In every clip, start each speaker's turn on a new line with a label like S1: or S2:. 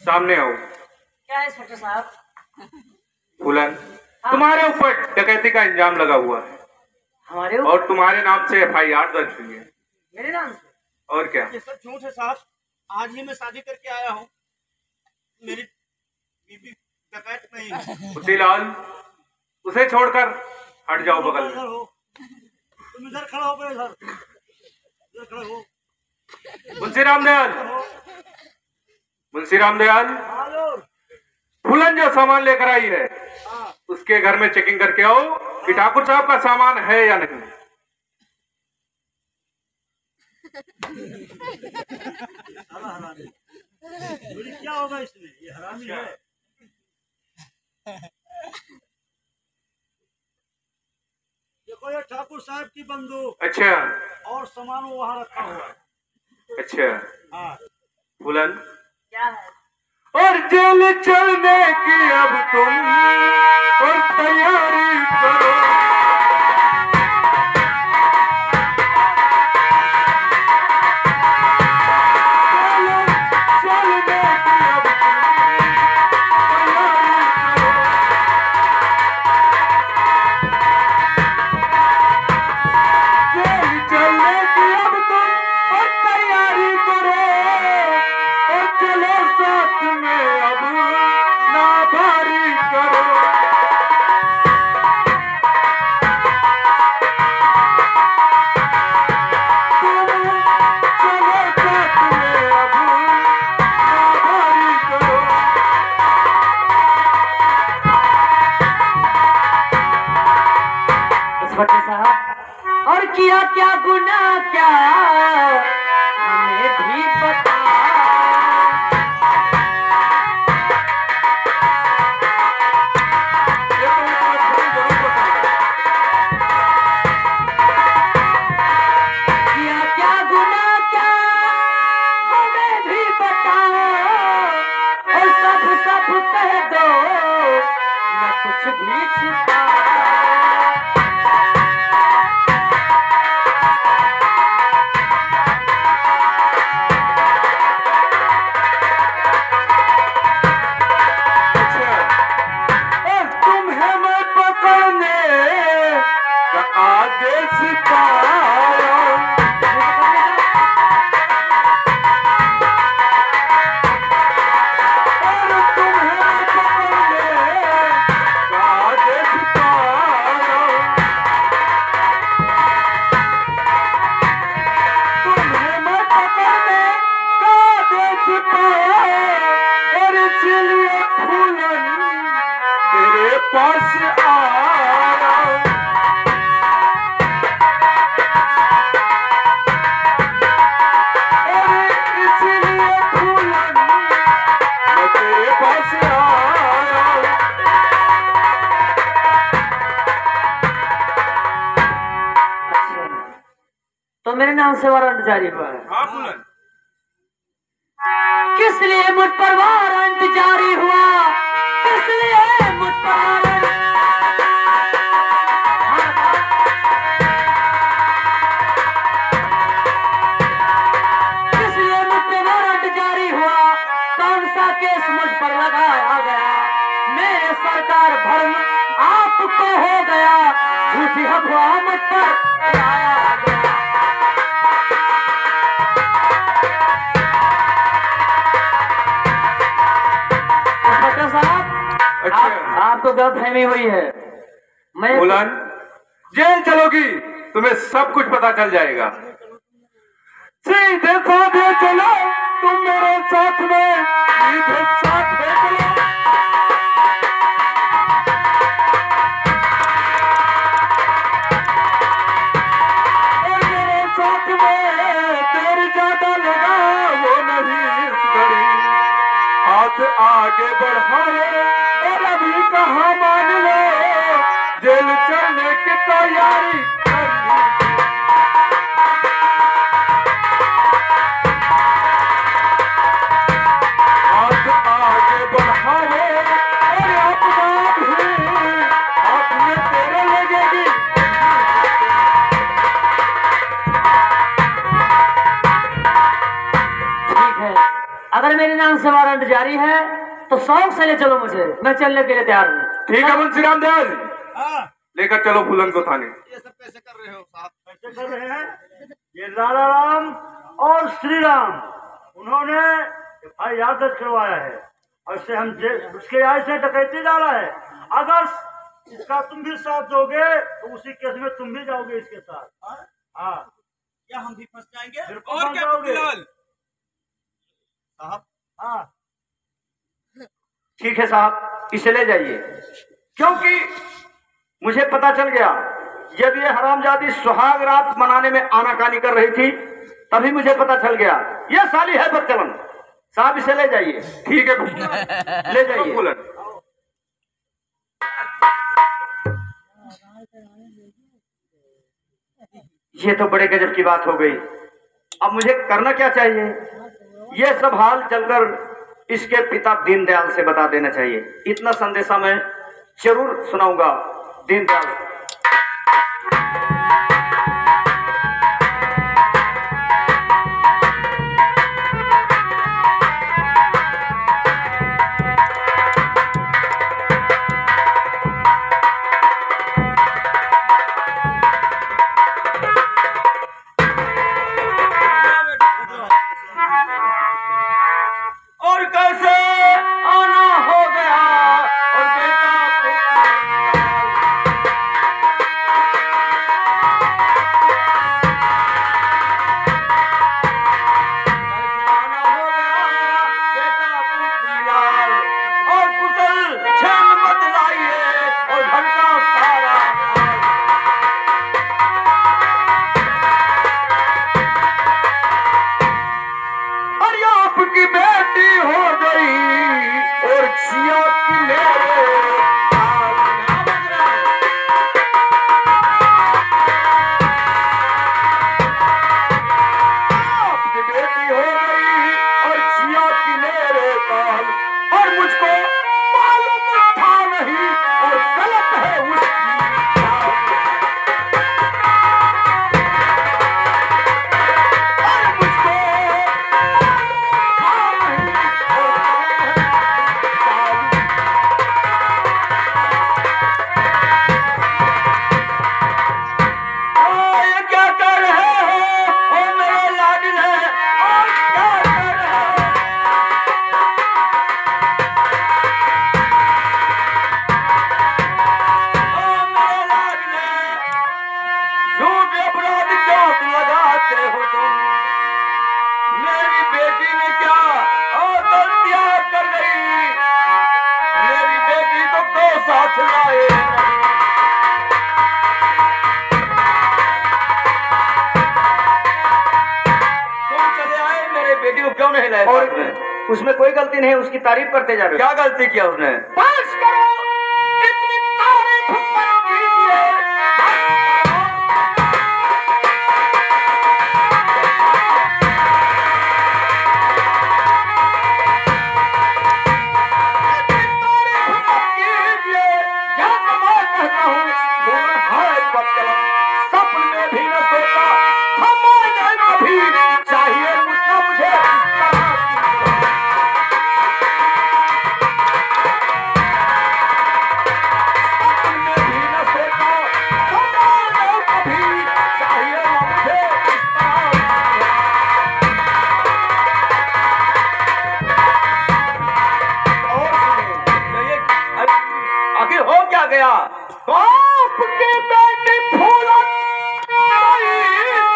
S1: सामने आओ।
S2: क्या है इंस्पेक्टर साहब?
S1: फूलन, तुम्हारे ऊपर डकैती का इल्जाम लगा हुआ है।
S2: हमारे ऊपर?
S1: और तुम्हारे नाम से FIR दर्ज हुई है।
S2: मेरे नाम से?
S1: और क्या?
S3: ये सब झूठ है साहब। आज ही मैं शादी करके आया हूँ। मेरी बीबी डकैत नहीं है।
S1: उसीलाल, उसे छोड़कर हट जाओ बगल में।
S3: तुम इधर खड़ा हो, इधर इधर खड़ा हो।
S1: मुंशी रामदयाल, मुंशी रामदयाल, फूलन जो सामान लेकर आई है उसके घर में चेकिंग करके आओ कि ठाकुर साहब का सामान है या नहीं।
S3: क्या होगा इसमें? ये हरामी है। देखो ये ठाकुर साहब की बंदूक।
S1: अच्छा।
S3: और सामान वो वहाँ रखा हुआ है।
S1: अच्छा।
S3: हाँ।
S1: फूलन,
S2: क्या है?
S1: और जेल चलने की अब तुम और तैयारी करो।
S2: साहब, और किया क्या गुनाह क्या हमें भी पता। किया क्या गुनाह क्या हमें भी पता, और सब सब कह दो न कुछ भी छिपा। तो मेरे नाम से वारंट जारी हुआ है।
S1: हाँ फूलन।
S2: किस लिए मुझ पर वारंट जारी हुआ? किस लिए मुझ पर किस लिए मुझ पर वारंट जारी हुआ? कौन सा केस मुझ पर लगाया गया? मेरे सरकार भ्रम आपको हो गया, झूठी अफवाह मुझ पर लगाया गया। आपको गलतफहमी हुई है। मैं
S1: फूलन, जेल चलोगी तुम्हें सब कुछ पता चल जाएगा। सीधे साधे चलो तुम मेरे साथ में, सीधे साधे चलो। और मेरे साथ में तेरी ज्यादा लगा वो नहीं घड़ी, हाथ आगे बढ़ाओ और अभी कहाँ मान लो, जेल चलने की तैयारी करनी। हाथ आगे बढ़ाओ और अपना भी हाथ में तेरे लगेगी।
S2: अगर मेरे नाम से वारंट जारी है तो शौक से ले चलो मुझे, मैं चलने के लिए तैयार हूँ।
S1: ठीक है मुंशी रामदयाल,
S3: हाँ,
S1: लेकर चलो फूलन को थाने।
S3: ये सब कैसे कर रहे हो साहब?
S4: कैसे कर रहे हैं? ये लाला राम और श्री राम उन्होंने FIR दर्ज करवाया है और इससे हम उसके आज से डकैती डाला है। अगर इसका तुम भी साथ दोगे तो उसी केस में तुम भी जाओगे इसके साथ। हाँ,
S3: क्या हम भी फंस जाएंगे?
S4: और क्या
S3: फिलहाल साहब?
S4: हाँ,
S5: ठीक है साहब, इसे ले जाइए, क्योंकि मुझे पता चल गया जब ये हरामजादी सुहाग रात मनाने में आनाकानी कर रही थी तभी मुझे पता चल गया ये साली है बदचलन। साहब इसे ले जाइए।
S1: ठीक है
S5: ले जाइए।
S1: फूलन,
S5: ये तो बड़े गजब की बात हो गई। अब मुझे करना क्या चाहिए? ये सब हाल चलकर इसके पिता दीनदयाल से बता देना चाहिए। इतना संदेशा मैं जरूर सुनाऊंगा दीनदयाल।
S3: और कैसे
S5: आना हो गया और बेटा और कुशल क्षण बदलाइए और घर का सारा और आपकी बेटी हो गई और जिया की मेरे आपकी बेटी हो गई और जिया की मेरे काल और मुझको मालूम था नहीं और गलत है उसकी चाल। और मुझको ये क्या कर रहे हो ओ मेरे लाडले, और क्या कर रहे हो? ओ मेरे लाडले, झूठ अपराध क्यों लगाते हो तुम? मेरी बेटी ने क्या गलतियां कर गई? मेरी बेटी को साथ लाए नहीं। तुम चले आए, मेरे बेटी को क्यों नहीं लाए? और उसमें कोई गलती नहीं, उसकी तारीफ करते जा रहे हो। क्या गलती किया उसने? बस करो, इतनी तारीफ मत कीजिए। सपन में भी न सोचा हमारे कभी चाहिए मुझको मुझे सपन में भी न सोचा हमारे कभी चाहिए मुझे और सुनिए, आखिर हो क्या गया? आपके बेटे फूलन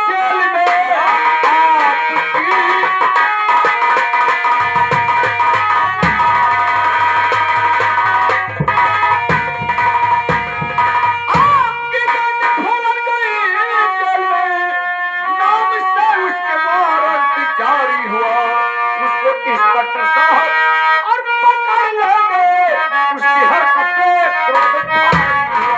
S5: जेल में आपकी बेटे फूलन गई जेल में, नाम से उसके वारंट जारी हुआ। उसको इंस्पेक्टर साहब और पकड़ ले गए, उसकी हरकत से क्रोध भारी हुआ।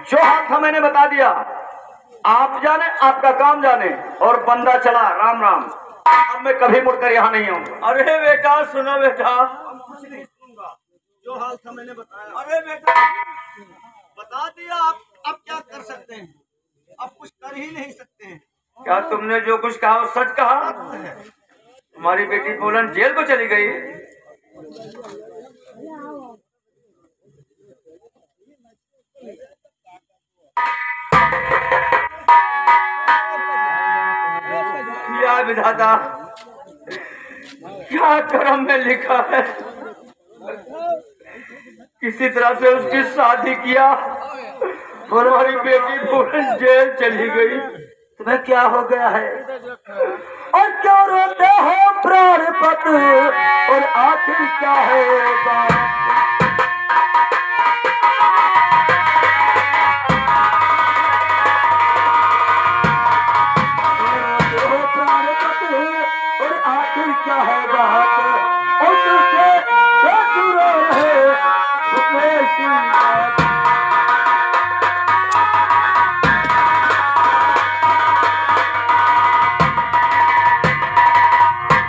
S5: जो हाल था मैंने बता दिया। आप जाने, आपका काम जाने, और बंदा चला राम राम। अब मैं कभी मुड़कर यहाँ नहीं आऊंगा।
S4: अरे बेटा सुनो बेटा,
S3: अब कुछ नहीं सुनूंगा, जो हाल था मैंने बताया। अरे बेटा बता दिया, अब क्या कर सकते हैं, अब कुछ कर ही नहीं सकते हैं।
S5: क्या तुमने जो कुछ कहा वो सच कहा? हमारी बेटी फूलन जेल को चली गई। या विधाता, क्या कर्म में लिखा है। किसी तरह से उसकी शादी किया और हमारी बेटी फूलन जेल चली गई।
S2: तुम्हें क्या हो गया है और क्यों रोते हो प्राणपत, और आखिर क्या होगा? और आखिर क्या है बात, और तुझसे जो दूर है उसमें बात।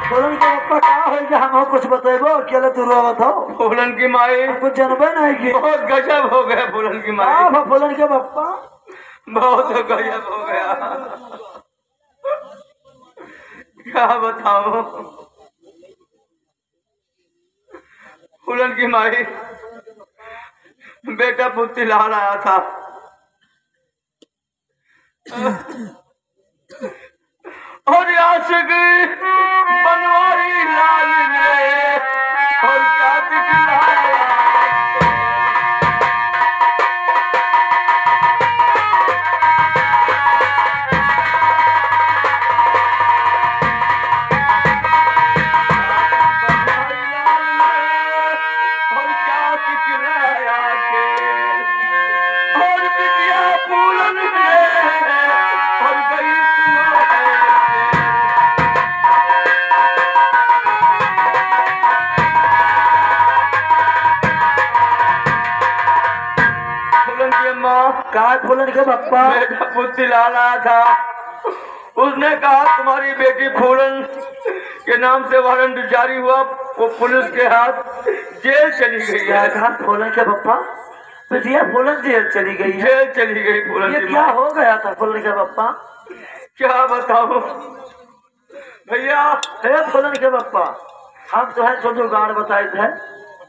S2: फूलन के पप्पा क्या हो गया, हम कुछ बतेबो, अकेले तू रो बताओ।
S5: फूलन की माई
S2: कुछ जनबे नहीं की।
S5: बहुत गजब हो गया। फूलन की माई
S2: क्या फूलन के पप्पा?
S5: बहुत गजब हो गया। क्या बताओ। फूलन की माई बेटा पुत्री लाल आया था, और आशिक बनवारी लाल ने और क्या दिखलाया। और क्या दिखलाया के, और बिटिया फूलन ने और गई फूलन की अम्मा।
S2: का फूलन के पप्पा?
S5: बेटा पुत्री लाल आया था, उसने कहा तुम्हारी बेटी फूलन के नाम से वारंट जारी हुआ, वो पुलिस के हाथ जेल चली गई
S2: क्या
S5: है।
S2: कहा फूलन के पप्पा? बिटिया फूलन जेल चली गई है।
S5: जेल चली गई फूलन
S2: ये
S5: की
S2: क्या
S5: माँ।
S2: हो गया था फूलन के पप्पा?
S5: क्या बताओ भैया।
S2: हे फूलन के पप्पा, हम तो है जो गाड़ बताए थे,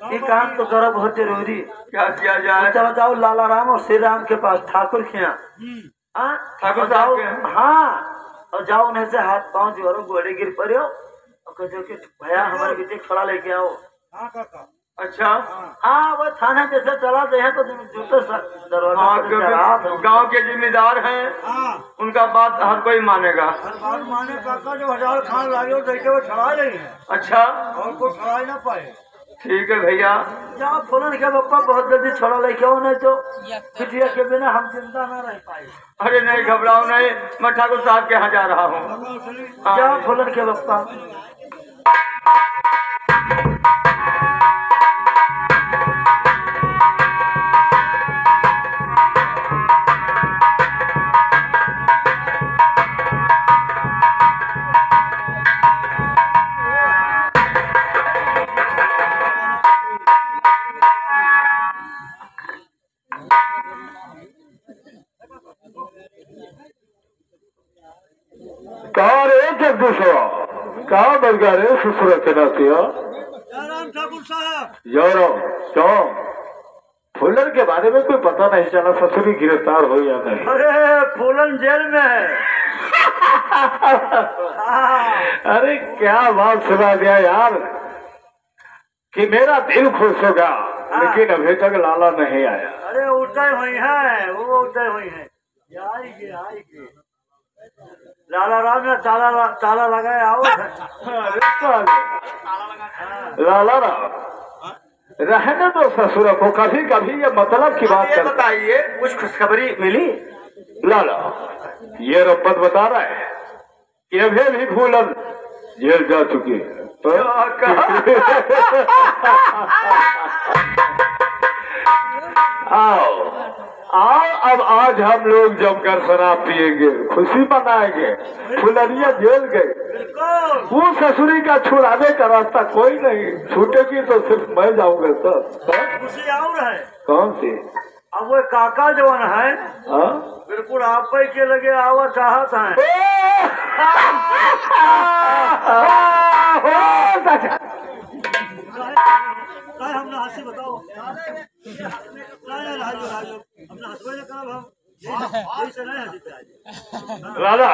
S2: ये काम तो गर्भ बहुत जरूरी।
S5: क्या किया जाए।
S2: चलो जाओ लाला राम और श्री राम के पास, ठाकुर के यहाँ।
S5: ठाकुर
S2: और जाओ,
S5: साहब के यहाँ?
S2: हाँ, और जाओ उन्हें से हाथ पांव जोड़ो, गोड़े गिर पड़ो और कहो कि भैया हमारे बेटे खड़ा लेके आओ।
S3: हाँ काका,
S5: अच्छा।
S2: हाँ वो थाना जैसे चला दे है तो जूते
S5: हाँ,
S2: दरवाजा
S5: क्योंकि गांव के जिम्मेदार हैं,
S3: हाँ
S5: उनका बात हर कोई मानेगा।
S3: हर बात माने काका, जो 1000 खान लागे वो देखे वो छड़ा रही है,
S5: अच्छा
S3: और कोई छड़ा ही ना पाए।
S5: ठीक है भैया।
S2: जाओ फूलन के पप्पा, बहुत जल्दी छोड़ा लेके आओ, नहीं तो बिटिया के बिना हम जिंदा न रह पाए।
S5: अरे नहीं घबराओ नहीं, मैं ठाकुर साहब के यहाँ जा रहा हूँ। हाँ।
S2: जाओ फूलन के पप्पा।
S1: कहाँ बन गया रे ससुर के नातिया?
S3: राम ठाकुर साहब,
S1: यारो क्यों फूलन के बारे में कोई पता नहीं चला, ससुरी गिरफ्तार हो या नहीं?
S4: अरे फूलन जेल में है।
S1: अरे क्या बात सुना दिया यार कि मेरा दिल खुश हो गया, लेकिन अभी तक लाला नहीं आया।
S4: अरे उठे हुई है, वो उठे हुई है, आएगी आएगी। लाला राम ने ताला लगाया, आओ।
S1: अरे लाला राम रहने दो ससुर को, कभी कभी ये मतलब की बात
S5: ये
S1: कर।
S5: बताइए कुछ खुशखबरी मिली?
S1: लाला ये रब्बत बता रहा है कि अभी भी फूलन जेल जा चुकी है। आओ
S5: आओ अब आज हम लोग जमकर शराब पिएंगे, खुशी मनाएंगे। फुलरिया जेल गए,
S4: बिल्कुल।
S5: वो ससुरी का छुड़ाने का रास्ता कोई नहीं, छूटेगी तो सिर्फ मैं जाऊंगा सर।
S4: खुशी और है।
S5: कौन सी?
S4: अब वो काका जवान है,
S5: हाँ?
S4: बिल्कुल आप ही के लगे आवा चाहत है। हमने हंसी बताओ, हमने हंसबे कहा
S5: राजा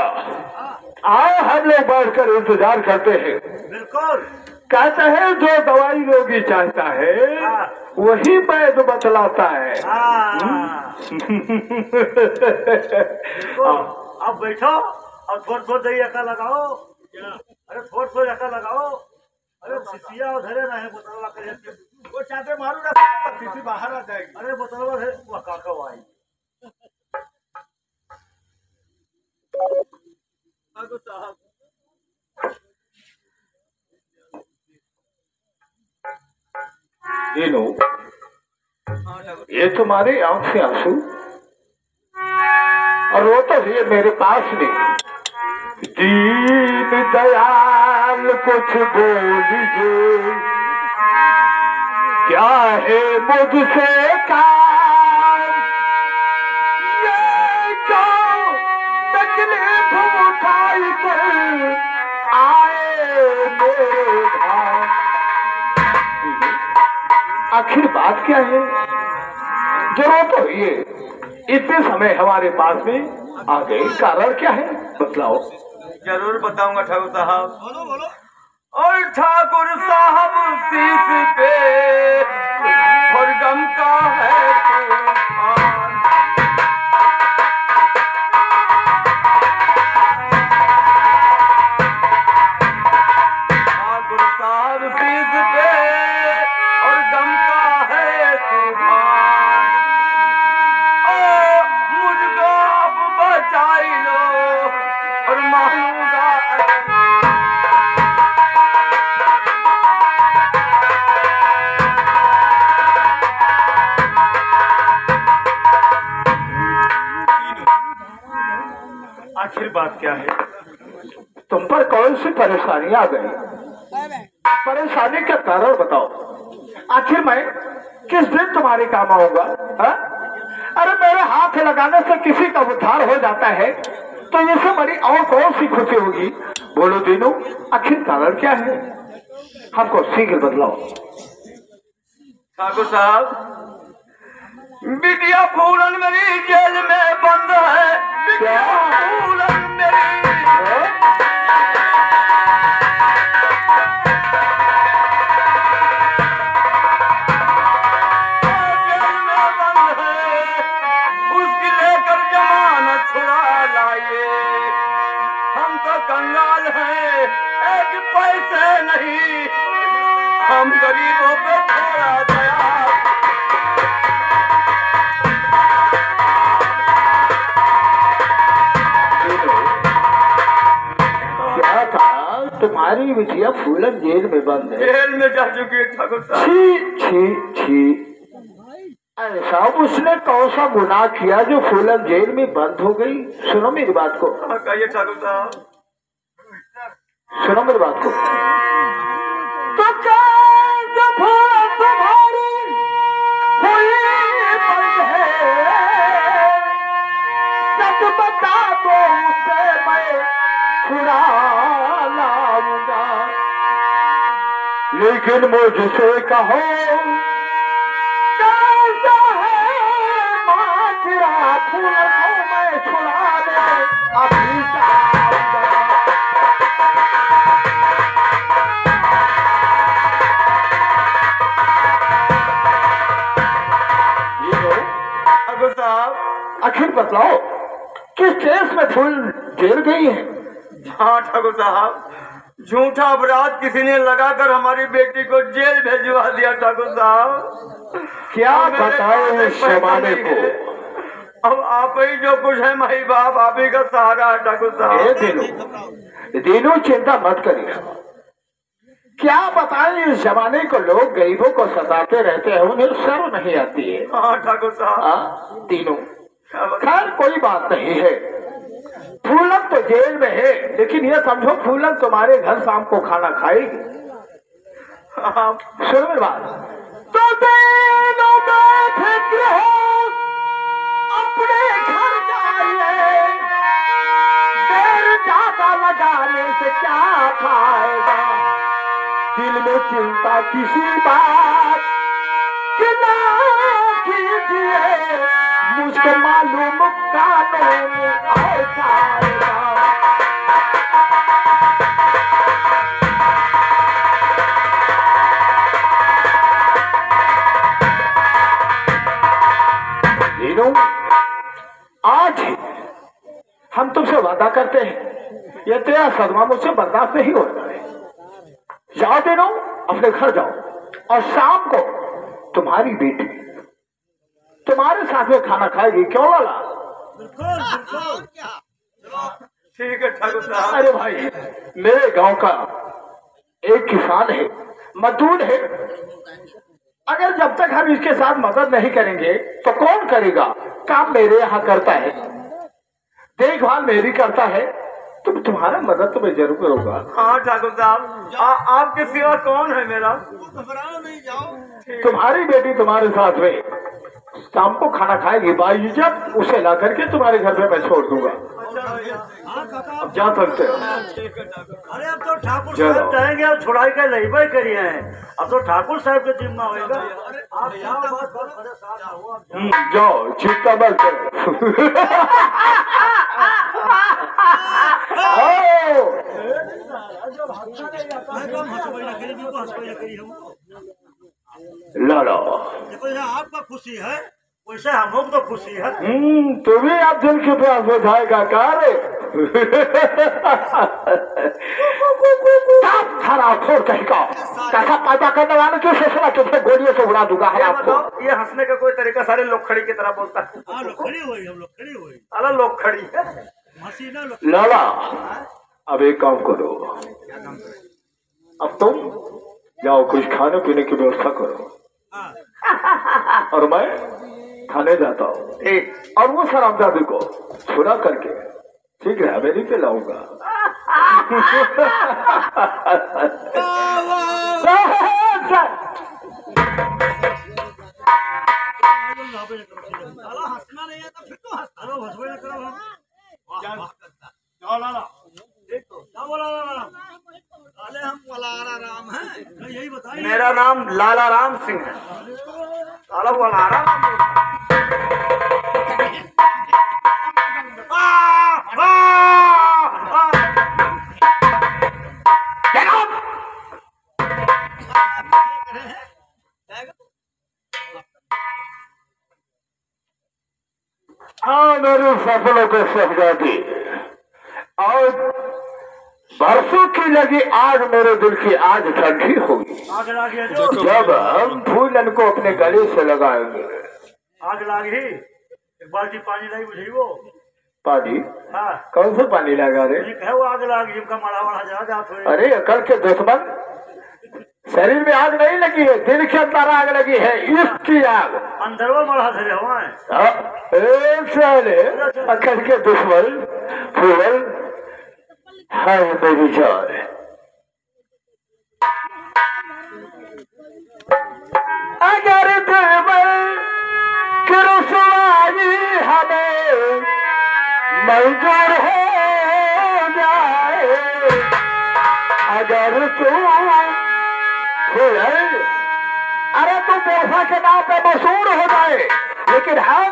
S5: आओ हम लोग बैठकर इंतजार करते हैं।
S4: बिल्कुल।
S5: कहते हैं जो दवाई रोगी चाहता है वही वैद बतलाता है।
S4: अब बैठो और थोड़ा थोड़ा दही अका लगाओ। अरे थोड़ा थोड़ा अका लगाओ। अरे सिसिया उधरे ना है, बोतलवा कर
S3: वो चाहते मारू ना किसी बाहर आ जाएगी।
S4: अरे बोतलवा है वो काका आई।
S5: दीनू, ये तुम्हारी आंख से आंसू और वो तो ये मेरे पास नहीं। दीन दयाल कुछ बोलिए, क्या है मुझसे काम? ये क्यों तकलीफ उठाई कर आए मेरे धाम? आखिर बात क्या है? जरूरत तो ये इतने समय हमारे पास में आ गए, कारण क्या है बतलाओ।
S1: जरूर बताऊंगा ठाकुर साहब।
S3: बोलो बोलो।
S1: और ठाकुर साहब शीश पे और गम का है तूफान। ठाकुर साहब शीश पे और गम का है तूफान। ओ मुझको अब बचाई लो और मानूंगा
S5: आखिर बात क्या है? तुम पर कौन सी परेशानी आ गई? परेशानी का कारण बताओ। आखिर मैं किस दिन तुम्हारे काम आऊंगा? अरे मेरे हाथ लगाने से किसी का उद्धार हो जाता है तो इससे बड़ी और कौन सी खुशी होगी? बोलो दीनू, आखिर कारण क्या है? हमको शीघ्र बदलाओ।
S1: ठाकुर साहब, बिटिया फूलन मेरी जेल में बंद है। बिटिया फूलन मेरी जेल में बंद है, उसकी लेकर जमानत छुड़ा लाइए। हम तो कंगाल हैं, एक पैसे नहीं, हम गरीबों पे थोड़ा दया।
S5: क्या था? तुम्हारी बिटिया फूलन जेल में बंद है?
S1: जेल में जा चुकी है ठाकुर साहब।
S5: छी छी छी, ऐसा उसने कौन सा गुनाह किया जो फूलन जेल में बंद हो गई? सुनो मेरी बात को।
S1: हाँ कहिए ठाकुर साहब।
S5: सुनो मेरी बात को। तो क्या फूलन तुम्हारी हुई बंद है? सच बता दो उसे मैं छुड़ा लाऊंगा, लेकिन मुझसे कहो कैसा है माजरा? फूल को मैं छुड़ा दे अभी जाऊंगा।
S1: ठाकुर साहब,
S5: आखिर बतलाओ किस केस में फूल जेल गई है?
S1: हाँ ठाकुर साहब, झूठा अपराध किसी ने लगाकर हमारी बेटी को जेल भेजवा दिया ठाकुर साहब।
S5: क्या
S1: और मेरे
S5: बताए
S1: पास
S5: इस
S1: पैसा
S5: जमाने
S1: नहीं
S5: को?
S1: है। अब आप ही जो कुछ है माई बाप, आप ही का सहारा है ठाकुर
S5: ए
S1: साहब।
S5: दीनू, दीनू चिंता मत करिए। क्या बताएं, इस जमाने को लोग गरीबों को सताते रहते हैं, उन्हें शर्म नहीं आती है।
S4: हाँ ठाकुर साहब।
S5: हाँ, तीनों। खैर कोई बात नहीं है। फूलन तो जेल में है, लेकिन ये समझो फूलन तुम्हारे घर शाम को खाना खाएगी। सुनो मेरी बात। तो तीनों में फिक्र हो अपने घर जाइए, देर ज्यादा लगाने से क्या खाएगा। दिल में चिंता किसी बात की ना कीजिए, मुझको मालूम कानून ऐसा आएगा। लीनो, आज हम तुमसे वादा करते हैं, यह तेरा सदमा मुझसे बर्दाश्त नहीं होता है। जाओ तीनों, अपने घर जाओ, और शाम को तुम्हारी बेटी तुम्हारे साथ में खाना खाएगी। क्यों लाला?
S4: ठीक है ठाकुर साहब।
S5: अरे भाई, मेरे गांव का एक किसान है, मजदूर है। अगर जब तक हम इसके साथ मदद नहीं करेंगे तो कौन करेगा? काम मेरे यहाँ करता है, देखभाल मेरी करता है, तो तुम्हारा मदद तो मैं जरूर करूंगा।
S4: हाँ ठाकुर साहब, आपके सिवा कौन है मेरा?
S3: घबराओ नहीं, जाओ।
S5: तुम्हारी बेटी तुम्हारे साथ में शाम को खाना खाएगी। भाई जब उसे ला करके तुम्हारे घर पे मैं छोड़ दूंगा। अब जा सकते हो।
S4: अरे अब तो ठाकुर
S5: चलो।
S4: साहब जाएंगे, अब छुड़ाई का लईबा करिए हैं, अब तो ठाकुर साहब का जिम्मा होगा। आप जाओ, बस बस परेशान ना हो, आप जाओ।
S5: जाओ, चिंता मत करो। आओ। लाला,
S4: देखो ये आपका खुशी है, वैसे हम लोग तो खुशी है।
S5: तुम्हें आप दिल के प्यास बुझाएगा कार्य। खराब छोड़ कहेगा, कैसा पैदा करने वाले क्यों ससुरा तुझे गोलियों से उड़ा दूंगा।
S4: ये बताओ, ये हंसने का कोई तरीका सारे लोग खड़ी की तरह बोलता है।
S3: खड़ी हुई, हम लोग खड़ी हुई,
S4: अरे लोग खड़ी है।
S3: हंसी ना लोग।
S5: लाला, अब एक काम करो, अब तुम जाओ, कुछ खाने पीने की व्यवस्था करो, और मैं खाने जाता हूँ। और वो शराबजादी को छुड़ा करके शीघ्र हवेली पे लाऊंगा।
S3: हंसना नहीं आता फिर तो हंसना।
S4: हंसबे ना करो हम। जाओ लाला, क्या बोला लाला?
S3: अरे हम वलारा राम हैं, यही बताइए।
S4: मेरा नाम लाला राम सिंह है। लाला वलारा राम
S5: हाँ, मेरे सफलों के शहजादी, और बरसों की लगी आग मेरे दिल की आज ठंडी होगी
S4: आग लागी जो
S5: जब हम फूलन को अपने गले से लगाएंगे।
S4: आग लागी, एक बाल्टी पानी लाई बुझी वो।
S5: पानी?
S4: हाँ,
S5: कौन सा पानी लगा रे?
S4: ठीक है वो आग लागी, जिनका मड़ा वड़ा जा जात हुई।
S5: अरे अकल के दुश्मन, शरीर में आग नहीं लगी है, दिल के अंदर आग लगी है, इसकी आग।
S4: अंदर वो मड़ा धरे हुआ है।
S5: साले अकल के दुश्मन, फूल हाय मेरी जान। अगर दिल की रसवाई हमें मंजूर हो जाए, अगर तू अरे तू पैसा के नाम पे मशहूर हो जाए, लेकिन हम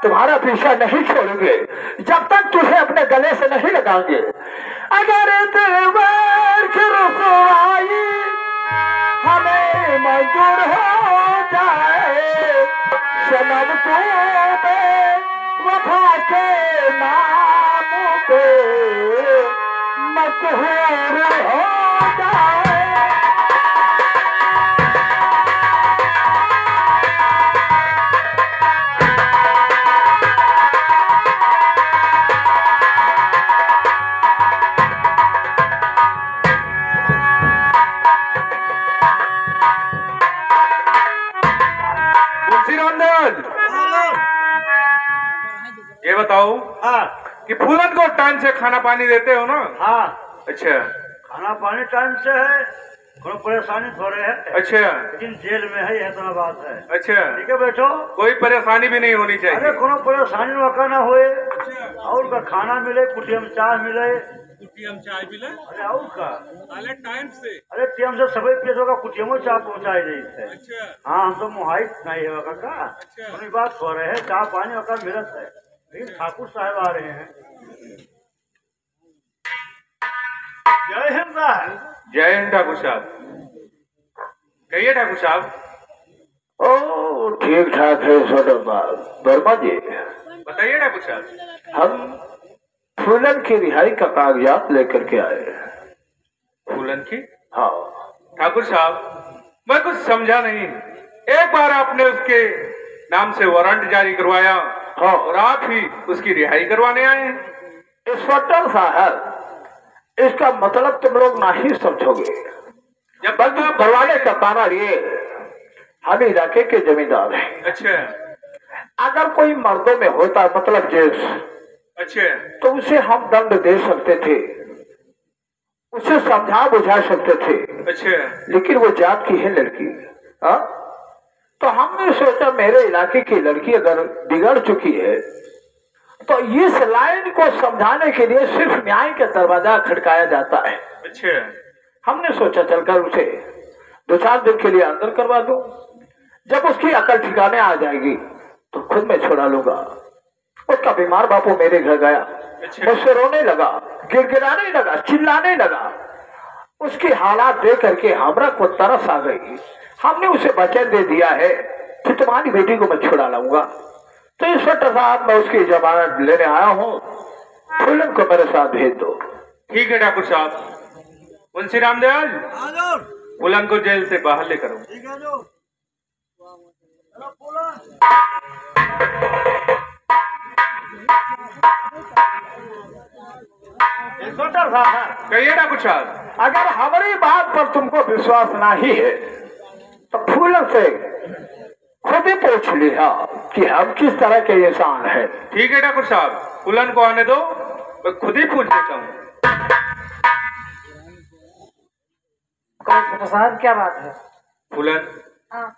S5: तुम्हारा पीछा नहीं छोड़ेंगे जब तक तुझे अपने गले से नहीं लगाएंगे। अगर दिलबर की रसवाई हमें मंजूर हो जाए, सनम तू वफा के नाम पे मशहूर हो जाए।
S1: फूलन को टाइम से खाना पानी देते हो ना?
S4: हाँ,
S1: अच्छा
S4: खाना पानी टाइम से है, थोड़ा परेशानी थोड़े है,
S1: अच्छा
S4: लेकिन जेल में है, यह तो बात है।
S1: अच्छा,
S4: ठीक है, बैठो।
S1: कोई परेशानी भी नहीं होनी
S4: अरे
S1: चाहिए।
S4: कोनो परेशानी वाका ना होए, और का खाना मिले, कुटियम चाय मिले,
S6: कुटियम चाय मिले
S4: अरे और का,
S6: अरे टाइम से।
S4: अरे टीएम से सभी पेशों का कुटियमो चाय पहुँचाई रही है।
S6: अच्छा
S4: हाँ, हम तो मुहाइट नहीं है वका का,
S6: अच्छा।
S4: उन्हीं बात हो रहे हैं, चाय पानी वका मिलत है, लेकिन ठाकुर साहब आ रहे हैं। जय हिंद साहब।
S1: जय हिंद ठाकुर साहब। कहिए ठाकुर साहब।
S5: ओ ठीक ठाक है छोटे बाब वर्मा जी।
S1: बताइए ठाकुर साहब।
S5: हम फूलन की रिहाई का कागजात लेकर के आए।
S1: फूलन की?
S5: हाँ।
S1: ठाकुर साहब मैं कुछ समझा नहीं। एक बार आपने उसके नाम से वारंट जारी करवाया
S5: हाँ।
S1: और आप ही उसकी रिहाई करवाने आए हैं।
S5: इंस्पेक्टर साहब, इसका मतलब तुम लोग ना ही समझोगे।
S1: जब
S5: बल्कि करवाने का कारण ये, हम इलाके के जमींदार हैं।
S1: अच्छा
S5: अगर कोई मर्दों में होता मतलब जेस,
S1: अच्छा
S5: तो उसे हम दंड दे सकते थे, उसे समझा बुझा सकते थे,
S1: अच्छा
S5: लेकिन वो जात की है लड़की। हाँ, तो हमने सोचा मेरे इलाके की लड़की अगर बिगड़ चुकी है तो इस लाइन को समझाने के लिए सिर्फ न्याय का दरवाजा खटकाया जाता है।
S1: अच्छा
S5: हमने सोचा चलकर उसे 2-4 दिन के लिए अंदर करवा दो, जब उसकी अकल ठिकाने आ जाएगी तो खुद मैं छुड़ा लूंगा। उसका बीमार बापू मेरे घर गया, मुझसे रोने लगा, गिड़गिड़ाने लगा, चिल्लाने लगा। उसकी हालात देख करके हमरा को तरस आ गई। हमने उसे वचन दे दिया है कि तुम्हारी बेटी को मैं छुड़ा लाऊंगा। तो इंस्पेक्टर साहब, मैं उसकी जमानत लेने आया हूँ, फूलन को मेरे साथ भेज दो।
S1: ठीक है ठाकुर साहब। मुंशी रामदयाल,
S3: आजो
S1: फूलन को जेल से बाहर लेकर आओ।
S3: ठीक है जो चलो बोला।
S4: इंस्पेक्टर साहब,
S1: कहिए ठाकुर साहब।
S5: अगर हमारी बात पर तुमको विश्वास नहीं है तो फूलन से खुद ही पूछ लिया कि हम किस तरह के इंसान हैं।
S1: ठीक है ठाकुर साहब, फूलन को आने दो, मैं खुद ही पूछ लेता हूँ।
S2: साहब क्या बात है?
S1: फूलन,
S2: हाँ,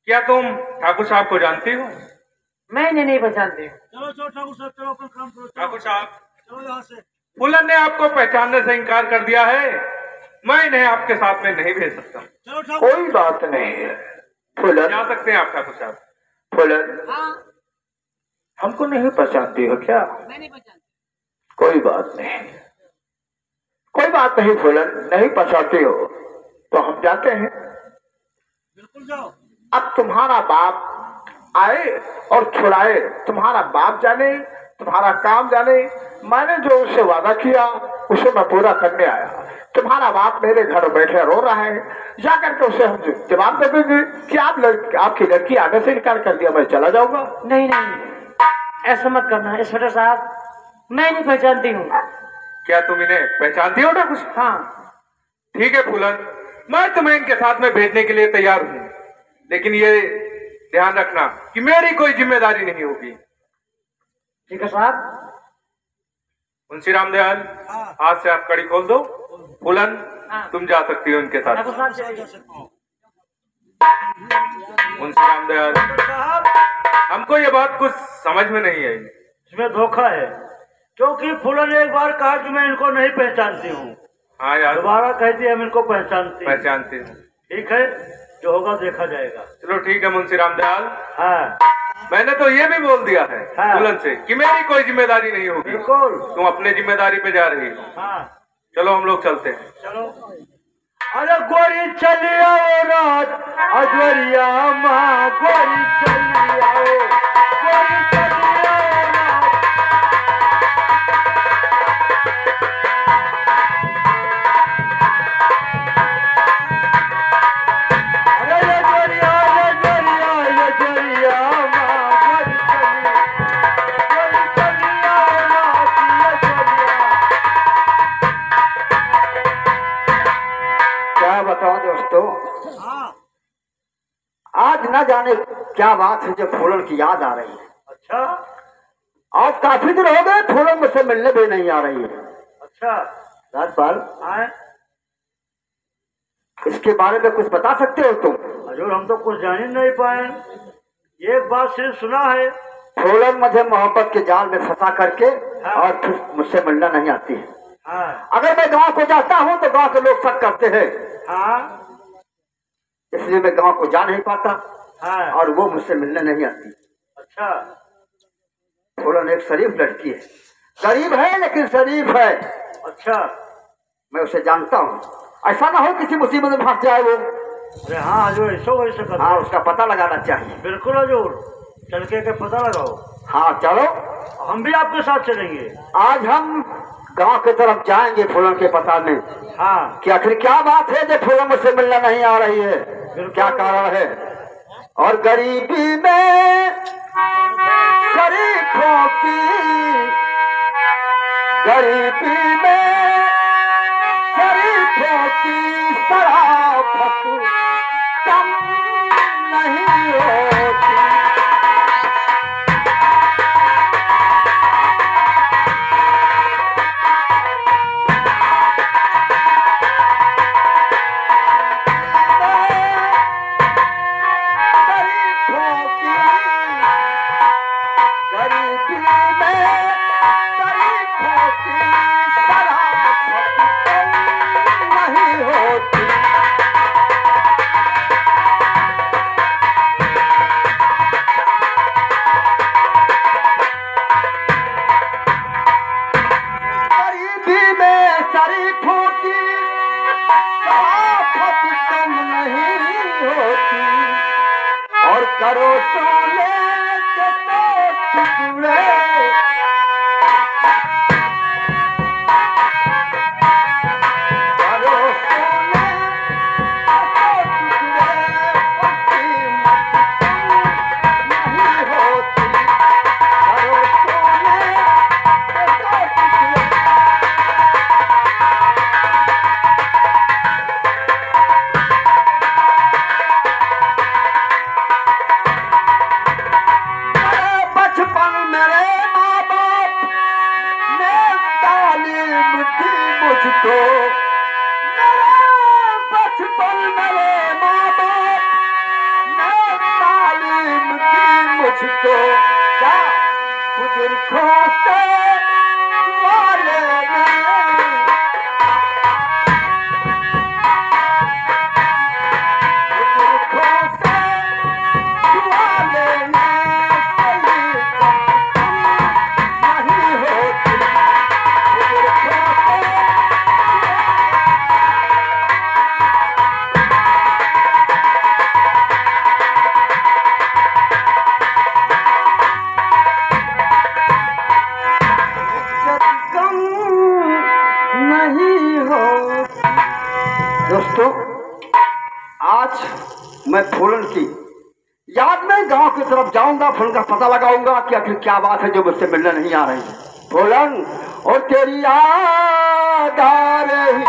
S1: क्या तुम ठाकुर साहब को जानती हो?
S2: मैं इन्हें नहीं पहचानती।
S3: चलो चलो ठाकुर साहब, चलो अपना काम करो।
S1: ठाकुर साहब,
S3: चलो यहाँ से।
S1: फूलन ने आपको पहचानने से इनकार कर दिया है। मैं इन्हें आपके साथ में नहीं भेज सकता।
S3: चलो ठाकुर।
S5: कोई बात नहीं है फूलन।
S1: जा सकते हैं आप ठाकुर साहब।
S5: फूलन,
S2: हाँ,
S5: हमको नहीं पहचानती हो क्या?
S2: मैं नहीं पहचानती।
S5: कोई बात नहीं, कोई बात नहीं फूलन, नहीं पहचानती हो तो हम जाते हैं।
S3: बिल्कुल जाओ।
S5: अब तुम्हारा बाप आए और छुड़ाए, तुम्हारा बाप जाने, तुम्हारा काम जाने। मैंने जो उससे वादा किया उसे मैं पूरा करने आया। तुम्हारा बाप मेरे घर बैठे रो रहा है, जाकर के उसे हम जवाब दे देंगे कि आपकी लड़की आने से इनकार कर दिया, मैं चला जाऊंगा।
S2: नहीं नहीं, ऐसा मत करना इंस्पेक्टर साहब, मैं नहीं पहचानती हूँ।
S1: क्या तुम इन्हें पहचानती हो ठाकुर साहब?
S2: हाँ,
S1: ठीक है फूलन, मैं तुम्हें इनके साथ में भेजने के लिए तैयार हूँ, लेकिन ये ध्यान रखना कि मेरी कोई जिम्मेदारी नहीं होगी।
S2: ठीक है साहब।
S1: मुंशी रामदयाल,
S3: हाँ।
S1: आज से आप कड़ी खोल दो। फूलन,
S2: हाँ।
S1: तुम जा सकती हो इनके साथ।
S2: ठाकुर साहब चले
S3: जा
S2: जाओ।
S3: सकते हो।
S1: मुंशी रामदयाल,
S4: साहब,
S1: हमको ये बात कुछ समझ में नहीं आई।
S4: इसमें धोखा है, क्योंकि फूलन ने एक बार कहा कि मैं इनको नहीं पहचानती हूँ,
S1: हाँ यार,
S4: दोबारा कहती है हम इनको पहचानती हैं।
S1: पहचानती हूँ।
S4: ठीक है, जो होगा देखा जाएगा।
S1: चलो ठीक है मुंशी रामदयाल,
S4: हाँ,
S1: मैंने तो ये भी बोल दिया है
S4: हाँ।
S1: फूलन से कि मेरी कोई जिम्मेदारी नहीं होगी।
S4: बिल्कुल।
S1: तुम अपने जिम्मेदारी पे जा रही हो।
S4: हाँ,
S1: चलो हम लोग चलते हैं।
S4: चलो। अरे गोरी चली आओ रात अजवरिया माँ, गोरी चली आओ, गोरी चली आओ रात। अरे ये गोरिया, ये गोरिया, ये गोरिया माँ, गोरी चली आओ रात, ये गोरिया।
S5: क्या बताऊं दोस्तों,
S3: हाँ।
S5: आज न जाने क्या बात है जो फूलन की याद आ रही है।
S4: अच्छा,
S5: आज काफी दिन हो गए फूलन मुझसे मिलने भी नहीं आ रही है।
S4: अच्छा
S5: राजपाल,
S4: आए
S5: इसके बारे में कुछ बता सकते हो तुम?
S4: हजूर, हम तो कुछ जान ही नहीं पाए। एक बात सिर्फ सुना है,
S5: फूलन मुझे मोहब्बत के जाल में फंसा करके और फिर मुझसे मिलना नहीं आती है।
S4: हाँ
S5: अगर मैं गांव को जाता हूँ तो गांव के लोग शक करते हैं,
S4: हाँ
S5: इसलिए मैं गांव को जा नहीं पाता
S4: हाँ।
S5: और वो मुझसे मिलने नहीं आती।
S4: अच्छा
S5: फूलन एक शरीफ लड़की है, गरीब है लेकिन शरीफ है।
S4: अच्छा।
S5: मैं उसे जानता हूँ, ऐसा ना हो किसी मुसीबत में फंस जाए वो।
S4: अरे हाँ हजूर, ऐसा वैसे कर।
S5: हाँ, उसका पता लगाना चाहिए।
S4: बिल्कुल हजूर, चल के पता लगाओ।
S5: हाँ चलो,
S4: हम भी आपके साथ चलेंगे।
S5: आज हम गांव की तरफ जाएंगे फूलन के पता में
S4: हाँ
S5: कि आखिर क्या बात है जो फूलन मुझसे मिलना नहीं आ रही है, क्या कारण है। और गरीबी में शरीफों की, गरीबी में शरीफों की शराफत कम नहीं होती। करो सोने के तो टुकड़े, करो सोने के तो टुकड़े, नहीं होती। करो सोने के तो टुकड़े। मुझको बचपन मेरे माँ बाप ने तालीम दी मुझको, क्या बुजुर्गों से वाले ने, बुजुर्गों से वाले ने सही नहीं होती। दोस्तों, आज मैं फूलन की याद में गांव की तरफ जाऊंगा, फूलन का पता लगाऊंगा कि आखिर क्या बात है जो मुझसे मिलने नहीं आ रही है। फूलन, और तेरी याद आ रही है,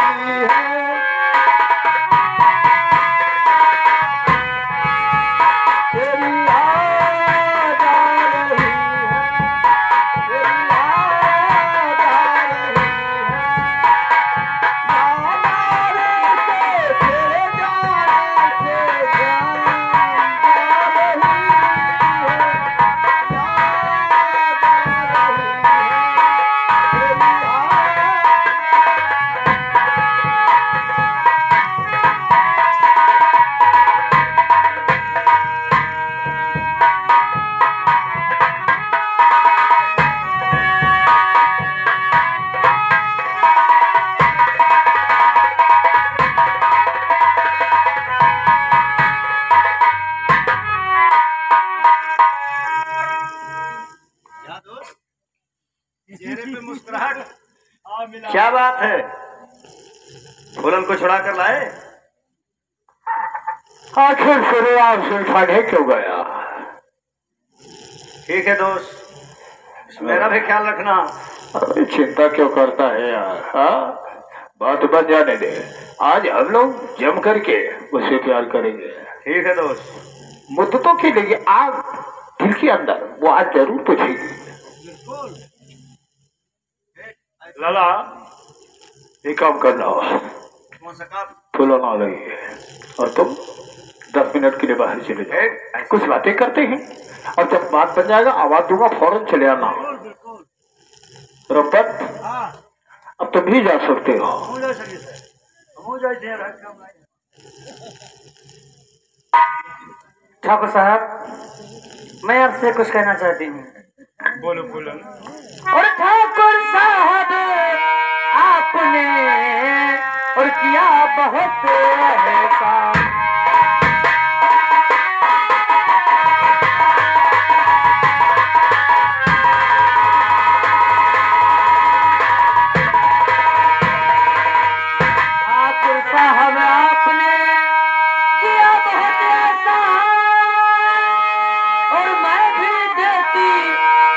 S5: तेरी याद आ रही है, तेरी याद आ रही है।
S3: चेहरे पे मुस्कुराहट।
S4: क्या बात है, फूलन को छुड़ा कर लाए?
S5: आखिर शुरू आपसे छाड़े क्यों गया?
S4: ठीक है दोस्त, मेरा भी ख्याल रखना।
S5: अरे चिंता क्यों करता है यार, हाँ? बात बन जाने दे, आज हम लोग जम करके उससे प्यार करेंगे।
S4: ठीक है दोस्त।
S5: मुद्दतों के लिए आग दिल के अंदर वो आज जरूर पूछेगी।
S3: बिल्कुल।
S5: लाला एक काम करना,
S3: कौन सा काम?
S5: फूलो ना लगी है और तुम 10 मिनट के लिए बाहर चले जाओ, कुछ बातें करते हैं और जब बात बन जाएगा आवाज दूंगा फौरन चले आना। रब्बत
S4: हाँ
S5: अब तुम भी जा सकते हो।
S4: हो जाए सके सर, हो जाए देर है काम नहीं।
S2: ठाकुर साहब, मैं आपसे कुछ कहना चाहती हूँ।
S6: बोलो बोलो।
S2: और ठाकुर साहब आपने और किया बहुत एहसान, ठाकुर साहब आपने किया बहुत एहसान, और मैं भी देती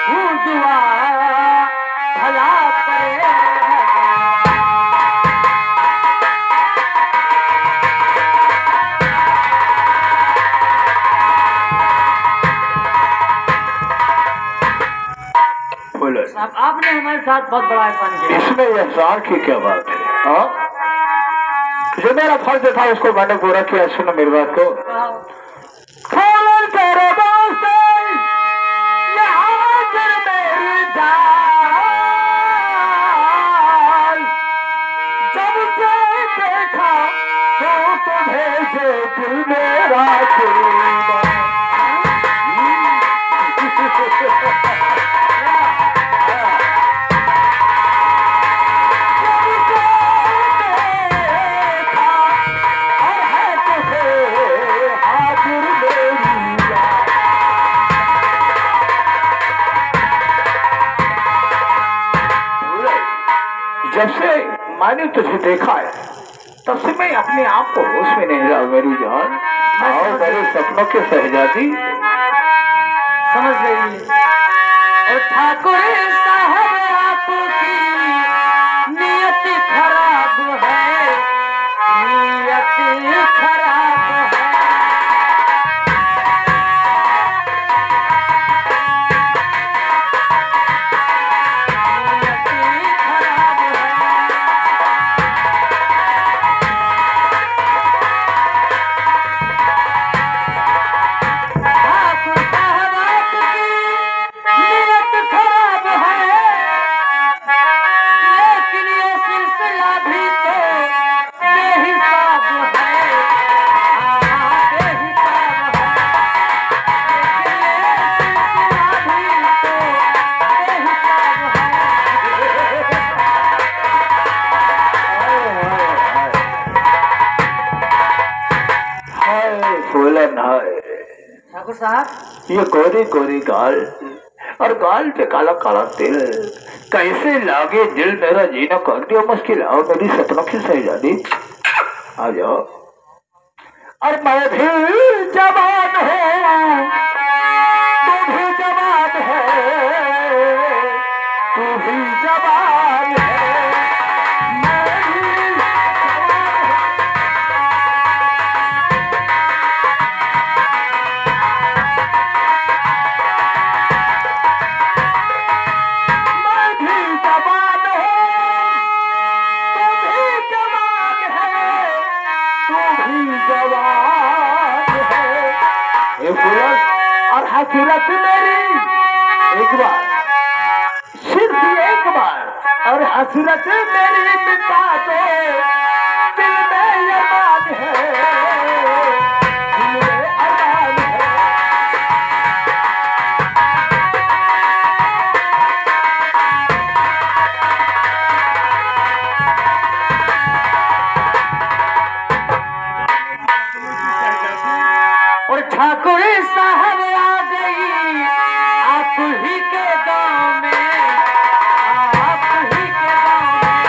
S2: हूँ दुआ, भला करे
S5: बोलो
S2: साहब। आपने हमारे साथ बहुत बड़ा एहसान किया।
S5: इसमें एहसान की क्या बात है? हाँ, जो मेरा फर्ज था उसको मैंने पूरा किया। सुनो मेरी बात को, खोलन तेरे वास्ते ये हाजिर मेरी जान, जब से देखा तो भेजे दिल मेरा कुर्बान। जब से मैंने तुझे देखा है तब से मैं अपने आप को होश में नहीं रहा मेरी जान। और मेरे सपनों के शहजादी
S2: समझ गई। और ठाकुर साहब आपकी नियत खराब है, नियत खराब है। ठाकुर साहब आपकी नियत खराब है, लेकिन ये सिलसिला भी तो बेहिसाब है, बेहिसाब है। लेकिन ये सिलसिला भी तो बेहिसाब है।
S5: हाय फूलन हाय,
S2: ठाकुर साहब,
S5: ये गोरी गोरी गाल और गाल पे काला काला तिल, कैसे लागे दिल मेरा जीना कर दिया मुश्किल। आओ मेरी सपनों की शहजादी आ जाओ। और मैं भी जवान हूँ, तू भी जवान है, तू भी जवान है, मैं भी जवान हूँ। मैं भी जवान हूँ, तू भी जवान है, तू भी जवान है। ये फूलन और हसीरत मेरी एक बार, सिर्फ एक बार और हसीरत मेरी मिटा दो, दिल में अरमान है, दिल में अरमान है।
S2: और ठाकुर साहब आ गई आप ही के गांव में, आप ही के गांव में।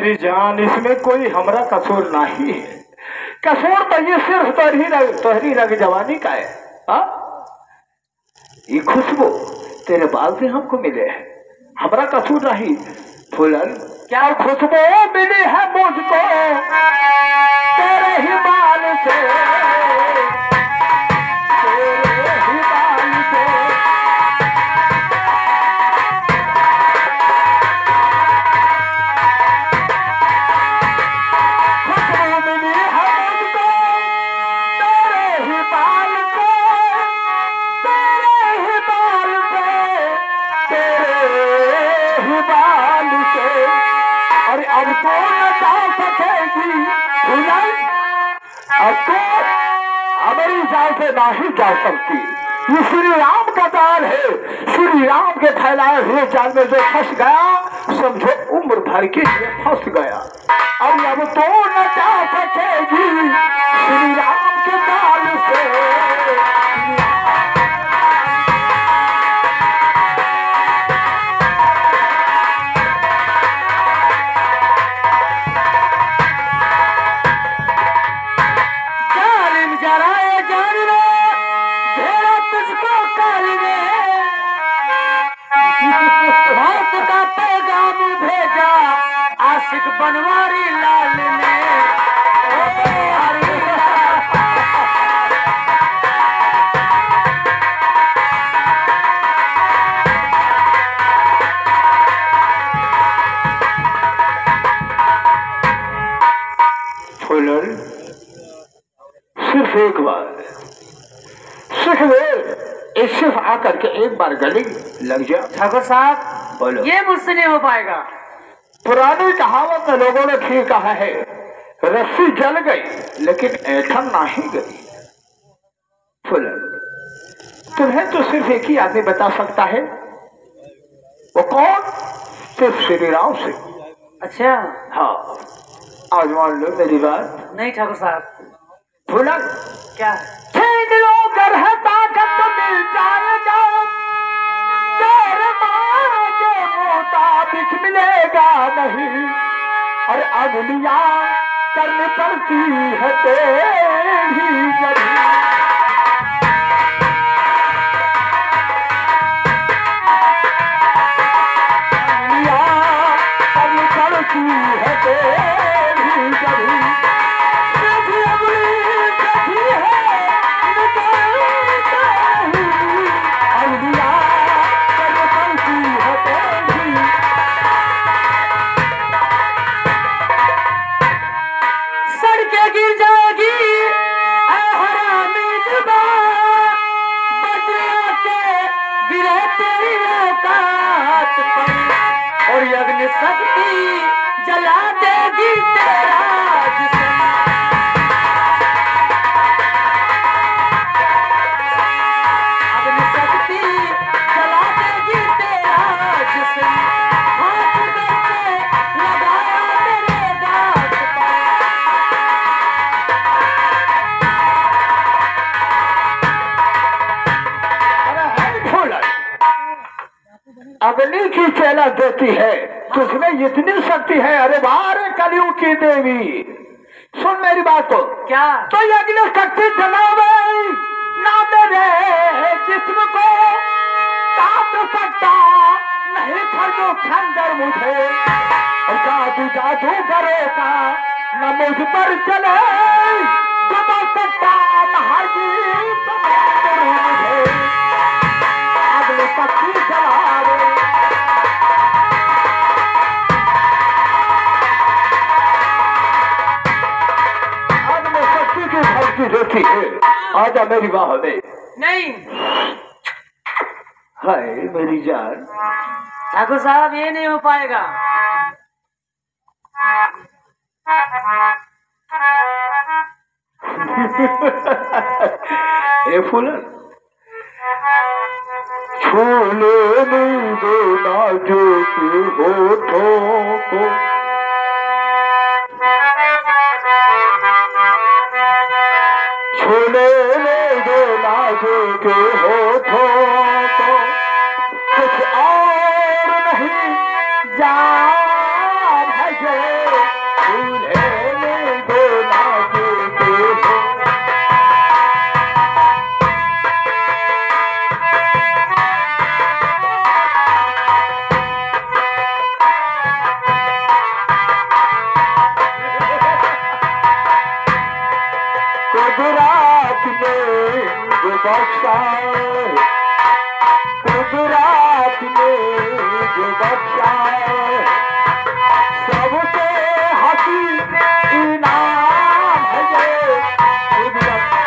S5: मेरी जान, इसमें कोई हमारा कसूर नहीं है। कसूर तो ये सिर्फ तोहरी रग जवानी का है। हा? ये खुशबू तेरे बाल से हमको मिले है, हमारा कसूर नहीं। फूलन क्या खुशबू मिली है मुझको तेरे ही बाल से, तेरे ही बाल से। खुशबू मिली है मुझको तेरे ही बाल से, तेरे ही बाल से, तेरे ही बाल से। और अब तो न जा सकेगी फूलन, अब तो हमारी जान से नहीं जा सकती। ये श्री राम का जाल है, श्री राम के फैलाए हुए जाल में जो फंस गया समझो उम्र भर के लिए फंस गया। और अब तो न जा सकेगी श्री राम के जाल से।
S2: आशिक बनवारी लाल ने
S5: फूलन सिर्फ एक बार, सिर्फ आकर के एक बार गले लग जा।
S2: ठाकुर साहब
S5: बोलो।
S2: ये मुझसे नहीं हो पाएगा।
S5: पुरानी कहावत में लोगों ने ठीक कहा है, रस्सी जल गई लेकिन ऐठन नहीं गई। फूलन तुम्हें तो सिर्फ एक ही आदमी बता सकता है, वो कौन? सिर्फ श्री राम से।
S2: अच्छा
S5: हाँ, आज मान लो मेरी बात।
S2: नहीं ठाकुर साहब।
S5: फूलन
S2: क्या?
S5: छीन लो अगर है ताकत मिल जाएगा, तेरे माँ के मुताबिक मिलेगा नहीं। और अगलियां करनी पड़ती है तेरी जरी। अगलियां करनी पड़ती है तेरी जरी।
S2: शक्ति जला देगी तेरा जिस्म। अग्नि शक्ति जला देगी तेरा जिस्म। हाथ करके लगाया मेरे गात पर।
S5: अरे है फूलन, अग्नि की चेला देती है, तुझमें इतनी शक्ति है। अरे बारे कलियुग की देवी, सुन मेरी बात को।
S2: क्या?
S5: तो ये अग्नि शक्ति जलावे ना मेरे जिस्म को, काट सकता नहीं था जो खंजर मुझे। और जादू जादू करेगा न मुझ पर चले, समझ सकता महाजी मुझे। अग्नि शक्ति जलावे देती है। आजा मेरी बाह में।
S2: नहीं
S5: हाय मेरी जान।
S2: ठाकुर साहब ये नहीं हो पाएगा।
S5: ए फूलन, छूले नहीं देना जो होठों को, छूले नहीं देना जो होठों को। कुछ और नहीं जान है ये बख्शा सबसे हसी इनाम है ये खुद बख्शा।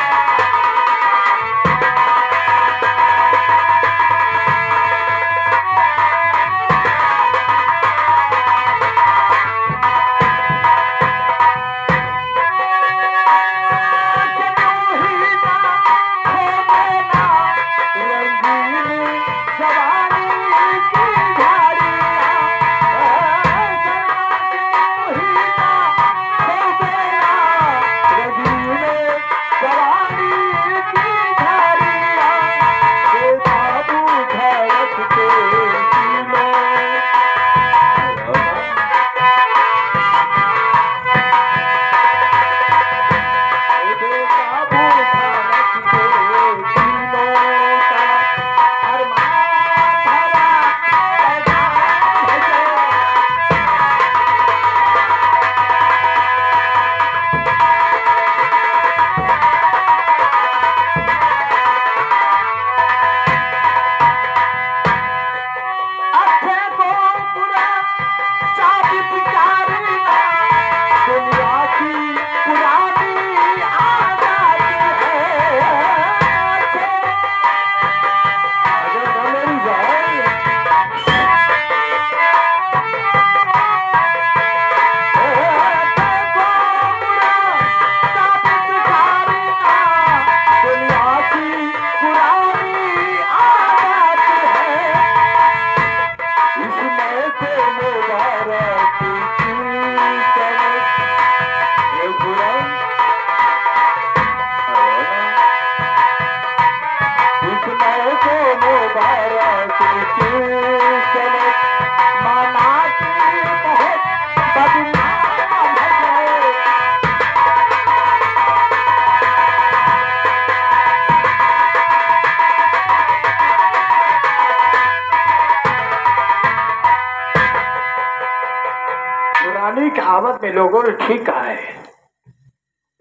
S5: पुरानी कहावत में लोगों ने ठीक कहा है,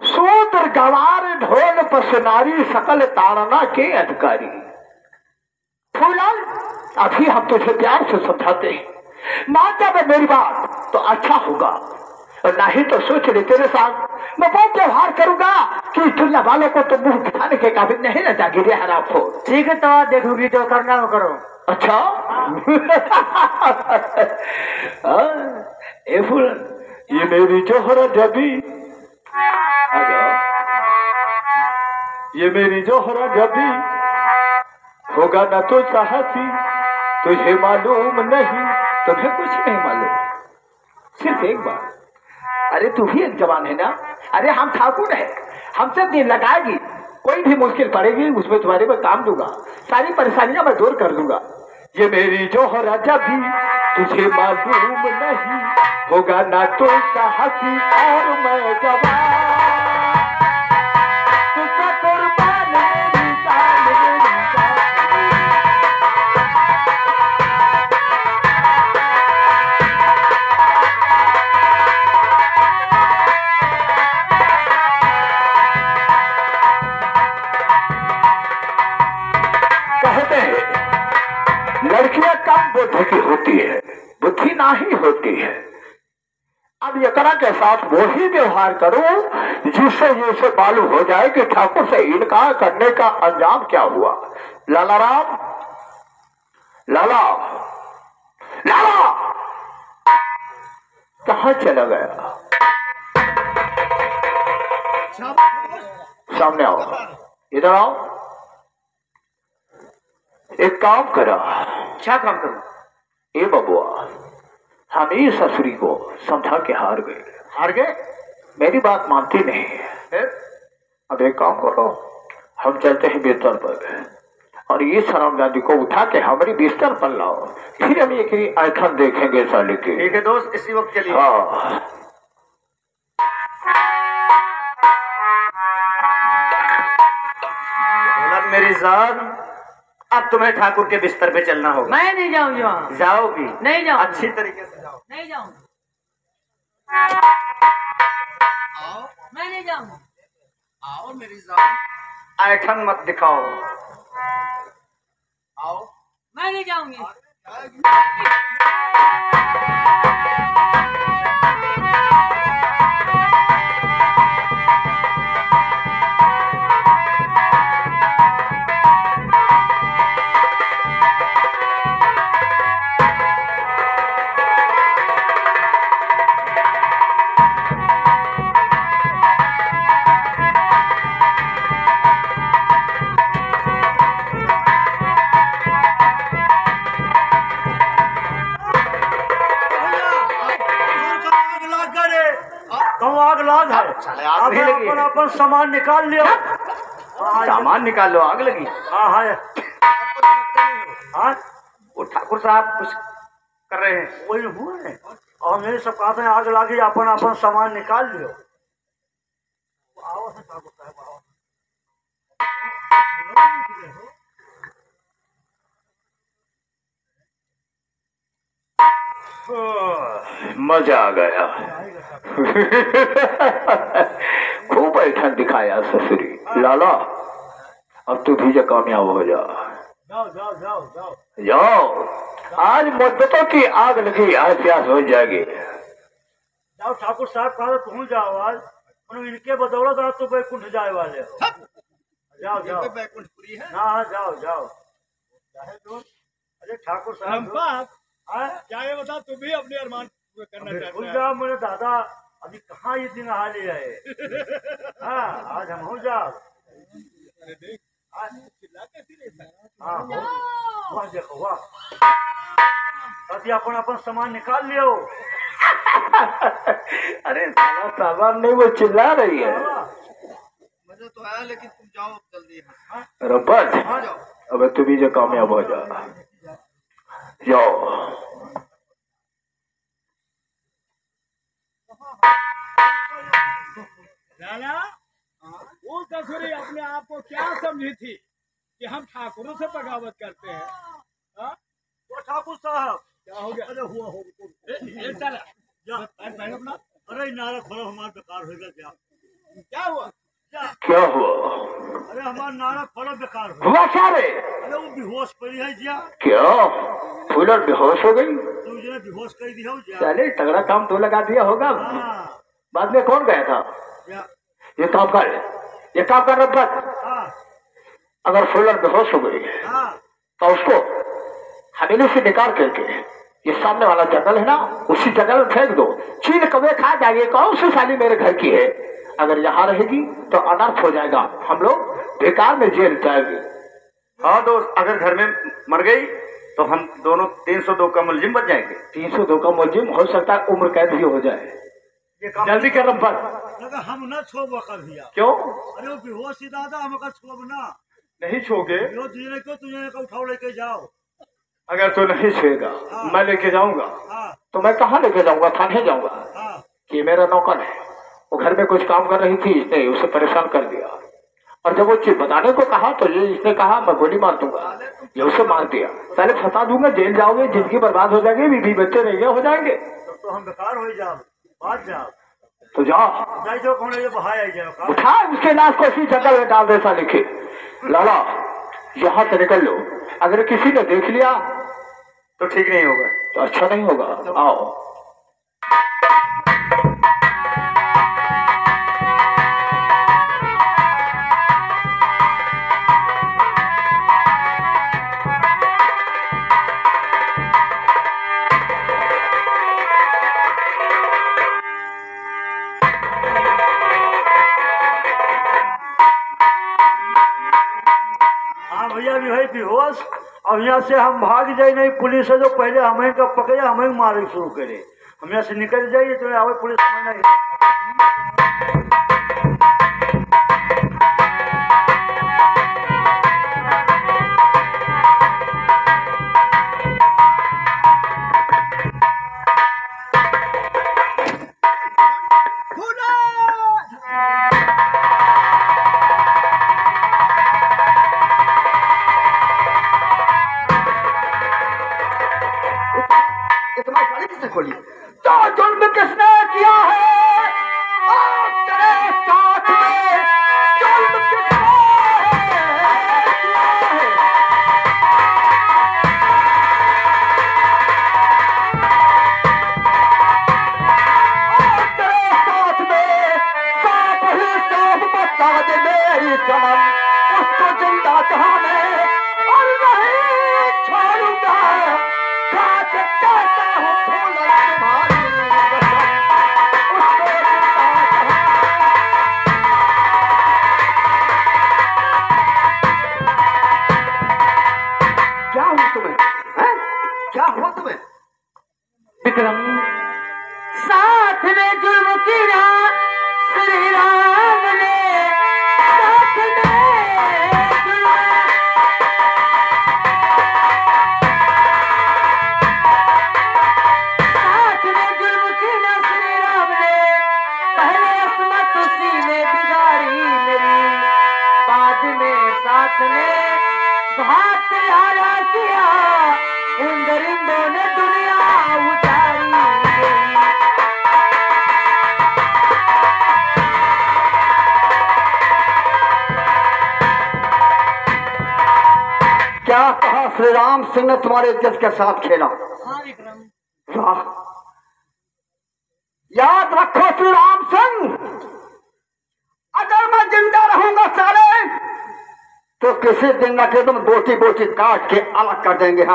S5: सूत्र गवार ढोल पसनारी सकल ताड़ना के अधिकारी। फूलन अभी हम तुझे प्यार से समझाते हैं, मान जा मेरी बात तो अच्छा होगा, और नहीं तो सोच ले तेरे साथ मैं बहुत व्यवहार करूंगा कि दुनिया वालों को तो मुंह दिखाने के काबिल नहीं ना जागिरे हराम हो।
S2: ठीक है तो देखोगी जो करना वो करो।
S5: अच्छा ए फूलन ये मेरी जोहरा जबी आ जाओ, ये मेरी जोहरा जबी होगा ना तो चाहती, तुझे मालूम नहीं, तुम्हें कुछ नहीं मालूम, सिर्फ एक बार। अरे तू भी एक जवान है ना, अरे हम ठाकुर है, हमसे दिल लगाएगी, कोई भी मुश्किल पड़ेगी उसमें तुम्हारे में काम दूंगा, सारी परेशानियां मैं दूर कर दूंगा। ये मेरी जोहरा जबी तुझे मालूम नहीं, होगा ना तो चाहती और मैं जवान, तुझे कुर्बान मेरी जान मेरी जान। कहते हैं लड़कियां कम बुद्धि की होती है, बुद्धि ना ही होती है। अब यकरा के साथ वो ही व्यवहार करो जिससे ये मालूम हो जाए कि ठाकुर से इनकार करने का अंजाम क्या हुआ। लाला राम, लाला लाला कहाँ चला गया? सामने आओ, इधर आओ। एक काम करा।
S2: क्या काम करूं?
S5: ए बबुआ, हम ही ससुरी को समझा के हार गए।
S2: हार गए?
S5: मेरी बात मानती नहीं है। अब एक काम करो, हम चलते हैं बिस्तर पर और ये सरामजादी को उठा के हमारी बिस्तर पर लाओ, फिर हम एक ही आइकन देखेंगे साले के।
S3: ठीक है दोस्त, इसी वक्त चलिए।
S5: हाँ
S3: मेरी जान, अब तुम्हें ठाकुर के बिस्तर पे चलना होगा।
S2: मैं नहीं जाऊंगी वहाँ।
S3: जाओगी?
S2: नहीं जाऊंगी।
S3: अच्छी तरीके से जाओ।
S2: नहीं जाऊंगी। मैं नहीं जाऊंगी।
S3: आओ मेरी जान, ऐठन मत दिखाओ। आओ।
S2: मैं नहीं जाऊंगी।
S4: आग लाग है।
S5: साले आग नहीं लगी है।
S4: अपन अपन सामान निकाल लियो।
S5: सामान निकाल लो, आग लगी।
S4: हाँ है। हाँ
S5: वो ठाकुर साहब कुछ कर रहे हैं।
S4: वही हुआ है और मेरे सब कहते हैं आग लगी, अपन अपन सामान निकाल लियो। आओ से ठाकुर साहब आओ।
S5: मजा आ गया। खूब ऐठन दिखाया ससुरी। लाला अब तू भी कामयाब हो जा।
S4: जाओ जाओ जाओ जाओ
S5: जाओ, आज मुद्दतों की आग लगी, आज प्यास हो जाएगी।
S4: जाओ ठाकुर साहब कहा तुम जाओ आज, इनके बदौलत आज तो बैकुंठ जाए वाले हो। जाओ जाओ
S3: बैकुंठपुरी है।
S4: हाँ जाओ जाओ। अरे ठाकुर साहब
S3: क्या ये बता, तू भी अपने अरमान पूरे करना चाहता है?
S4: जाओ मेरे दादा, अभी कहाँ ये दिन आ ले आए। हाँ आज हम हो जाओ। हाँ वाह देखो वाह, अपन अपन सामान निकाल लियो।
S5: अरे साला सामान नहीं, वो चिल्ला रही है।
S3: मजा तो आया, लेकिन तुम जाओ जल्दी।
S5: रब्बत
S3: हाँ जाओ।
S5: अब तू भी कामयाब हो जा। जाओ।
S3: लाला, वो कसुरी अपने आप को क्या समझी थी कि हम ठाकुरों से बगावत करते हैं? हाँ?
S4: वो ठाकुर साहब
S3: क्या हो गया?
S4: अरे हुआ हो
S3: चला अपना।
S4: अरे नारा खोलो, हमारा बेकार हो गया।
S3: क्या हुआ?
S5: क्या हुआ?
S4: अरे हमारा नारा खोलो बेकार हो।
S5: हुआ क्या रे?
S4: अरे वो बेहोश पड़ी है जिया।
S5: क्या फूलर बेहोश हो गई?
S4: तू जो बेहोश कर दी हो जिया।
S5: चले तगड़ा काम तो लगा दिया होगा।
S4: हाँ
S5: बाद में कौन गया था?
S4: जिया।
S5: ये काम कर रब्बत।
S4: हाँ
S5: अगर फूलर बेहोश हो गई
S4: हाँ
S5: तो उसको हवेली से निकाल करके ये सामने वाला जंगल है ना, उसी जंगल में फेंक दो। चील कौवे खा जाएंगे, कौन सी साली मेरे घर की है। अगर यहाँ रहेगी तो अनर्थ हो जाएगा, हम लोग बेकार में जेल जाएंगे।
S1: हाँ दोस्त, अगर घर में मर गई तो हम दोनों 302 का मुलजिम बन जाएंगे।
S5: 302 का मुलजिम हो सकता है उम्र कैद भी हो जाए।
S4: ये काम
S5: जल्दी कर रब्बत।
S4: लगा हम न छोब कर दिया।
S5: क्यों
S4: अरे वो बेहोश ही दादा, हम अगर छोब ना
S5: नहीं छोगे?
S4: यो तुझे क्यों, तुझे का उठाओ लेके जाओ।
S5: अगर तू नहीं छेगा मैं लेके जाऊंगा।
S4: हाँ
S5: तो मैं कहाँ लेके जाऊंगा? थाने जाऊंगा।
S4: हाँ
S5: कि मेरा नौकर है, वो घर में कुछ काम कर रही थी, इसने उसे परेशान कर दिया। और जब वो चीज बताने को कहा तो ये इसने कहा मैं गोली मार दूंगा, ये उसे मार दिया। पहले फंसा दूंगा, जेल जाओगे, जिंदगी बर्बाद हो जाएगी, बीवी बच्चे नहीं हो जाएंगे।
S4: तो हम बेकार हो जाओ, बात जाओ।
S5: तो जाओ,
S4: जाई जो कौन ये बहाया जाओ।
S5: उठा उसके लाश को इसी जंगल में डाल दे। ऐसा लिखे लाला, यहाँ से निकल लो। अगर किसी ने देख लिया
S1: तो ठीक नहीं होगा।
S5: तो अच्छा नहीं होगा। आओ।
S4: हाँ भैया भी है बेहोश। अब यहाँ से हम भाग जाए नहीं, पुलिस है जो पहले हमें का पकड़े, हमें मारे शुरू करे। हम यहाँ से निकल जाइए तो आवे पुलिस हमें नहीं।
S5: तुम्हारी गाड़ी किसने खोली? तो जुल्म किसने किया है आज तेरे साथ में? जुल्म किसने किया है? खाक कहता हूँ फूलन तुम्हारी कसम, उसको जिंदा कहा। क्या हुआ तुम्हें, हैं? क्या हुआ तुम्हें?
S2: विक्रम, साथ में जुर्म किया श्री राम ने, साथ में जुर्म, साथ में जुर्म किया श्री राम ने, पहले असमत उसी ने बिगाड़ी मेरी, बाद में साथ में घात आला किया, उन दरिंदों ने दुनिया उजाड़ी गई।
S5: क्या कहा श्री राम सिंह ने तुम्हारे इज्जत के साथ खेला?
S2: हाँ विक्रम।
S5: वाह, याद रखो श्री राम सिंह, अगर मैं जिंदा रहूंगा साले तो किसी दिन न कि तुम बोटी बोटी काट के अलग कर देंगे हम।